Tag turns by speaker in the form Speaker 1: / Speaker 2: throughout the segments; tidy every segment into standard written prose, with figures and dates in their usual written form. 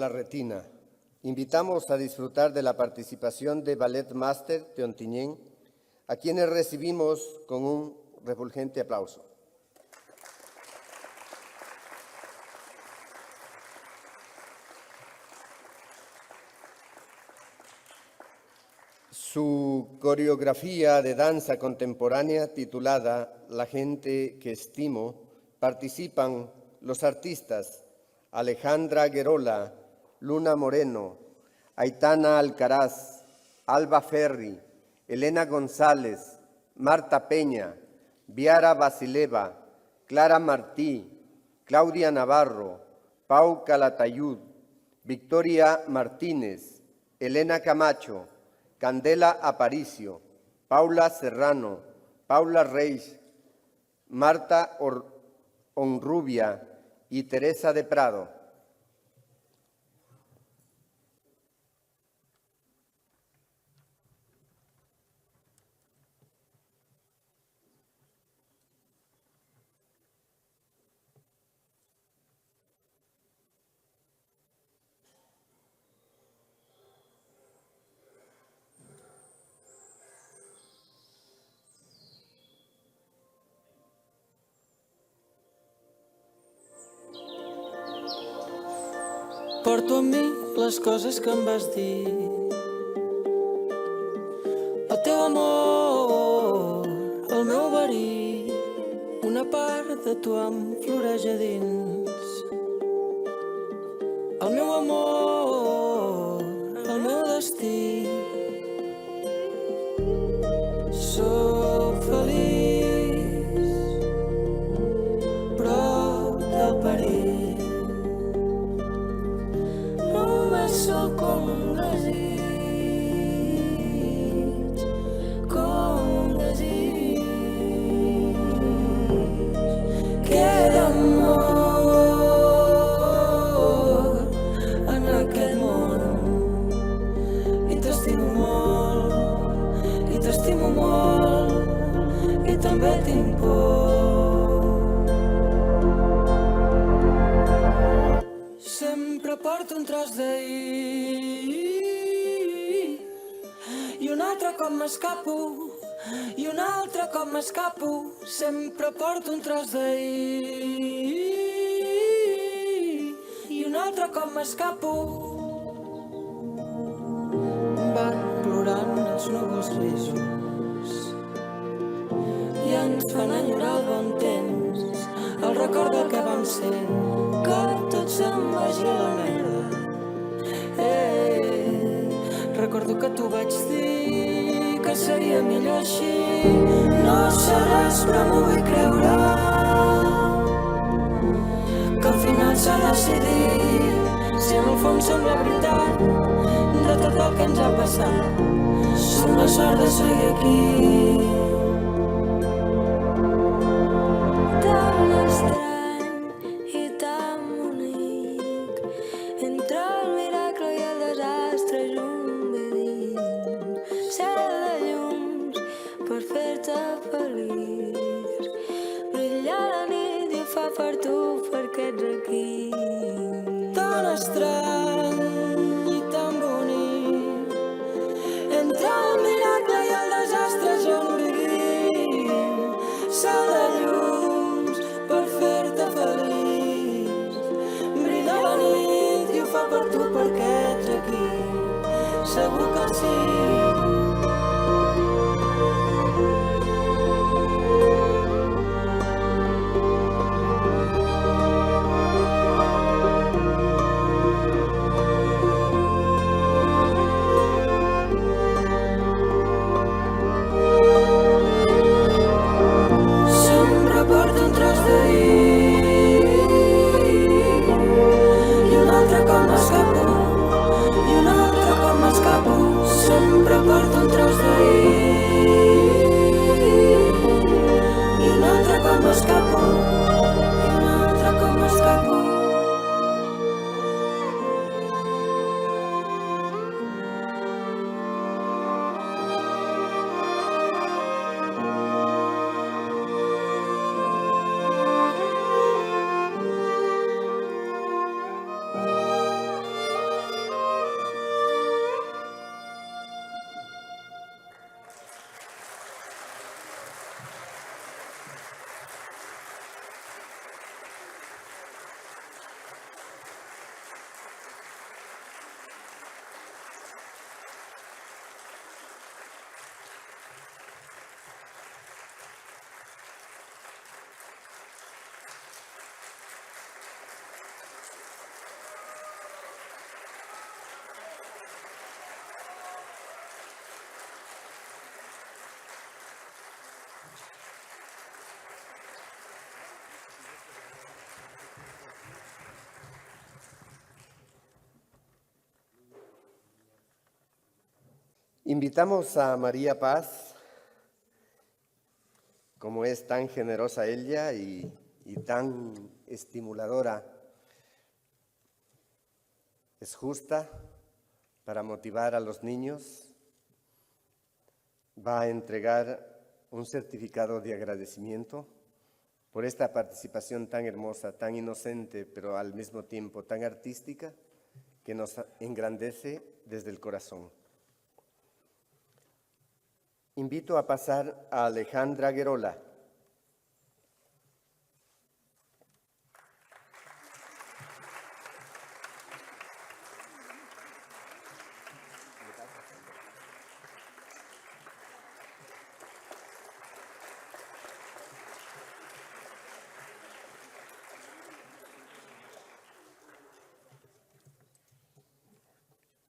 Speaker 1: la retina. Invitamos a disfrutar de la participación de Ballet Master de Ontinyent, a quienes recibimos con un refulgente aplauso. Su coreografía de danza contemporánea titulada La gente que estimo participan los artistas Alejandra Guerola, Luna Moreno, Aitana Alcaraz, Alba Ferri, Elena González, Marta Peña, Viara Basileva, Clara Martí, Claudia Navarro, Pau Calatayud, Victoria Martínez, Elena Camacho, Candela Aparicio, Paula Serrano, Paula Reis, Marta Honrubia y Teresa de Prado.
Speaker 2: Porto amb mi les coses que em vas dir. El teu amor, el meu verí, una part de tu em floreix a dins. El meu amor, el meu destí. Soc feliç prop del perill. Sóc com un desig, Queda amor en aquest món i t'estimo molt, i també tinc por. Sempre porto un tros d'ahir i un altre cop m'escapo, i un altre cop m'escapo. Sempre porto un tros d'ahir i un altre cop m'escapo. Van plorant els núvols grisos i ens fan enyorar el bon temps, el record del que vam ser, que tot se'n vagi a la merda. Recordo que t'ho vaig dir, que seria millor així. No sé res, però m'ho vull creure, que al final s'ha decidit, si en el fons som la veritat de tot el que ens ha passat. Som la sort de seguir aquí.
Speaker 3: Tan estrany i tan bonic, entre el miracle i el desastre junt cel de llums per fer-te feliç. Brilla la nit i ho fa per tu perquè ets aquí.
Speaker 2: Tan estrany i tan bonic, entre el miracle i el desastre on vivim, cel de llums per fer-te feliç. Brilla la nit i ho fa per tu perquè ets aquí. Segur que sí. Sempre porto un tros d'ahir i un altre cop m'escapo, i un altre cop m'escapo. Sempre
Speaker 1: Invitamos a María Paz, como es tan generosa ella y tan estimuladora, es justa para motivar a los niños, va a entregar un certificado de agradecimiento por esta participación tan hermosa, tan inocente, pero al mismo tiempo tan artística, que nos engrandece desde el corazón. Invito a pasar a Alejandra Guerola.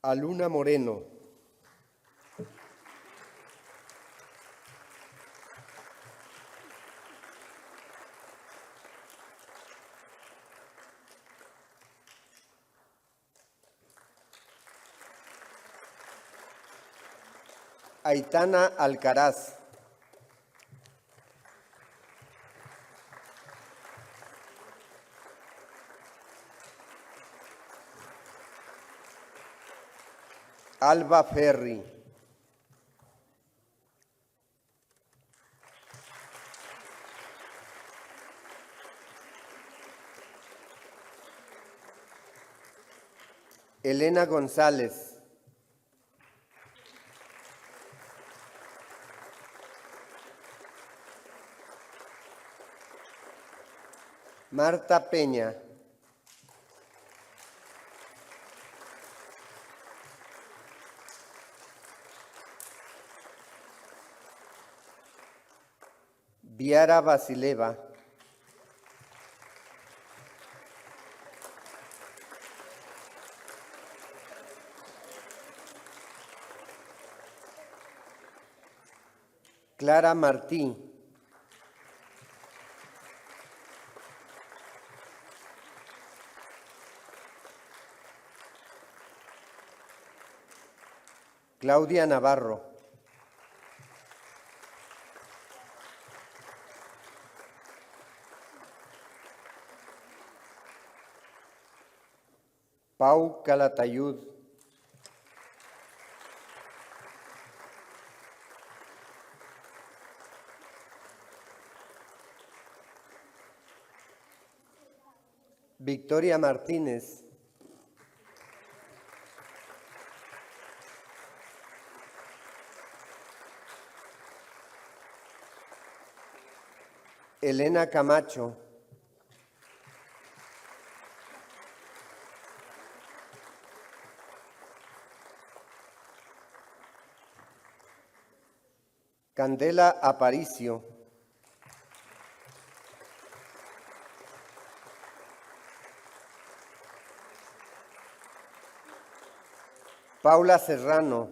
Speaker 1: A Luna Moreno. Aitana Alcaraz. Alba Ferri. Elena González. Marta Peña. Viara Vasileva. Clara Martí. Claudia Navarro. Pau Calatayud. Victoria Martínez. Elena Camacho. Candela Aparicio. Paula Serrano.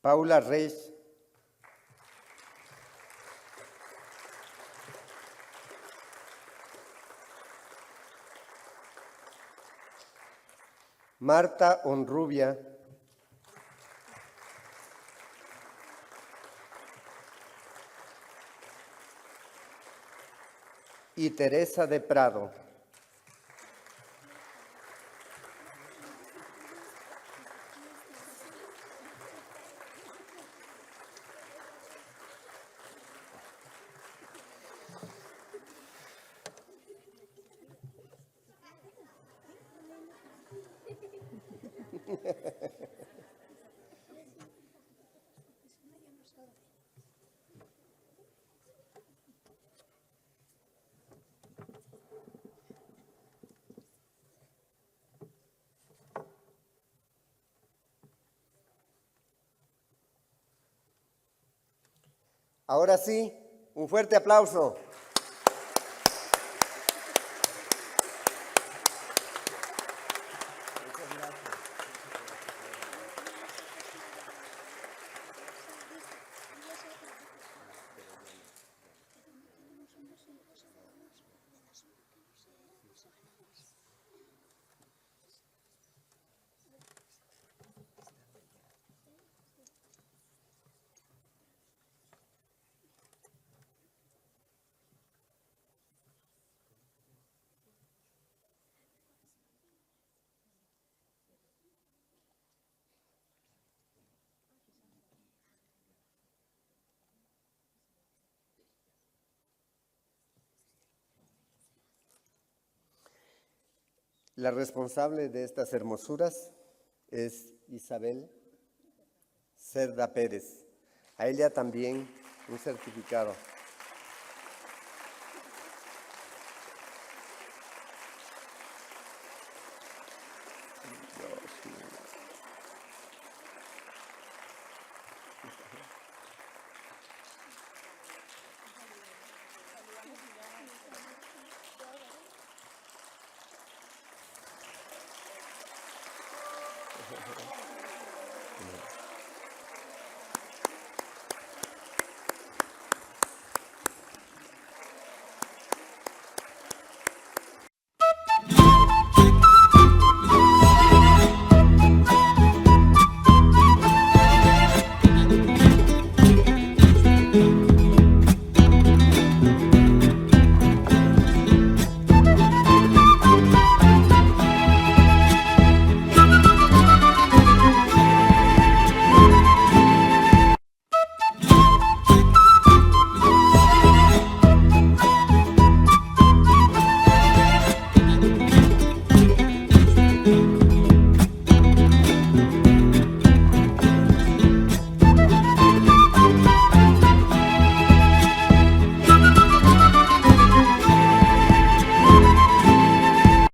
Speaker 1: Paula Reyes. Marta Honrubia. Y Teresa de Prado. Ahora sí, un fuerte aplauso. La responsable de estas hermosuras es Isabel Cerda Pérez. A ella también un certificado.